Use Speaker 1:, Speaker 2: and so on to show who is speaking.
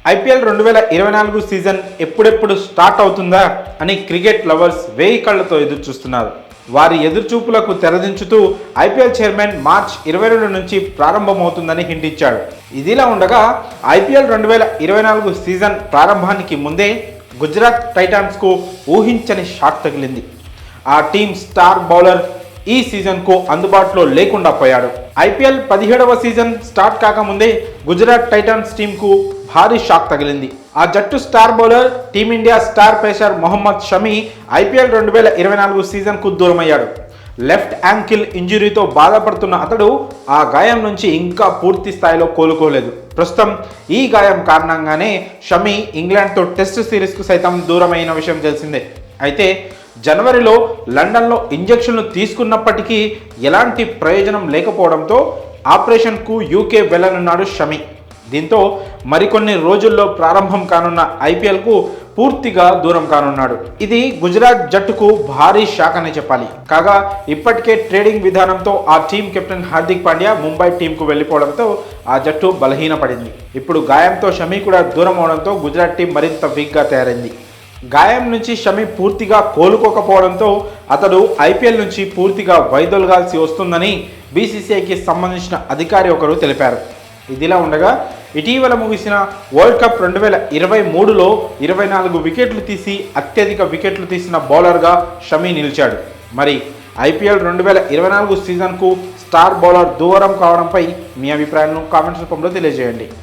Speaker 1: IPL 2024 season ఎప్పుడెప్పుడు start అవుతుందా అని క్రికెట్ లవర్స్ వేయి కళ్లతో ఎదురు చూస్తున్నారు. వారి ఎదురుచూపులకు తెరదించుతూ ఐపీఎల్ చైర్మన్ మార్చ్ 22 నుంచి ప్రారంభమవుతుందని హింట్ ఇచ్చాడు. ఇదిలా ఉండగా ఐపీఎల్ 2024 సీజన్ ప్రారంభానికి ముందే గుజరాత్ టైటాన్స్కు ఊహించని షాక్ తగిలింది. ఆ టీం స్టార్ బౌలర్ ఈ సీజన్కు అందుబాటులో లేకుండా పోయాడు. ఐపీఎల్ 17వ సీజన్ స్టార్ట్ కాకముందే గుజరాత్ టైటాన్స్ టీంకు భారీ షాక్ తగిలింది. ఆ జట్టు star bowler Team India star pacer Mohammed Shami IPL 2024 సీజన్కు దూరమయ్యాడు. లెఫ్ట్ యాంకిల్ ఇంజురీతో బాధపడుతున్న అతడు ఆ గాయం నుంచి ఇంకా పూర్తి స్థాయిలో కోలుకోలేదు. ప్రస్తుతం ఈ గాయం కారణంగానే షమి ఇంగ్లాండ్తో టెస్ట్ సిరీస్కు సైతం దూరమైన విషయం తెలిసిందే. అయితే జనవరిలో లండన్లో ఇంజెక్షన్లు తీసుకున్నప్పటికీ ఎలాంటి ప్రయోజనం లేకపోవడంతో ఆపరేషన్కు యూకే వెళ్ళనున్నాడు షమి. దీంతో మరికొన్ని రోజుల్లో ప్రారంభం కానున్న ఐపీఎల్కు పూర్తిగా దూరం కానున్నాడు. ఇది గుజరాత్ జట్టుకు భారీ షాక్ అనే చెప్పాలి. కాగా ఇప్పటికే ట్రేడింగ్ విధానంతో ఆ టీం కెప్టెన్ హార్దిక్ పాండ్యా ముంబై టీంకు వెళ్ళిపోవడంతో ఆ జట్టు బలహీనపడింది. ఇప్పుడు గాయంతో షమి కూడా దూరం అవడంతో గుజరాత్ టీం మరింత వీక్గా తయారైంది. గాయం నుంచి షమి పూర్తిగా కోలుకోకపోవడంతో అతడు ఐపీఎల్ నుంచి పూర్తిగా వైదొలగాల్సి వస్తుందని బీసీసీఐకి సంబంధించిన అధికారి ఒకరు తెలిపారు. ఇదిలా ఉండగా ఇటీవల ముగిసిన వరల్డ్ కప్ 2023లో 24 వికెట్లు తీసి అత్యధిక వికెట్లు తీసిన బౌలర్గా షమి నిలిచాడు. మరి ఐపీఎల్ 2024 సీజన్కు స్టార్ బౌలర్ దూరం కావడంపై మీ అభిప్రాయాలను కామెంట్స్ రూపంలో తెలియజేయండి.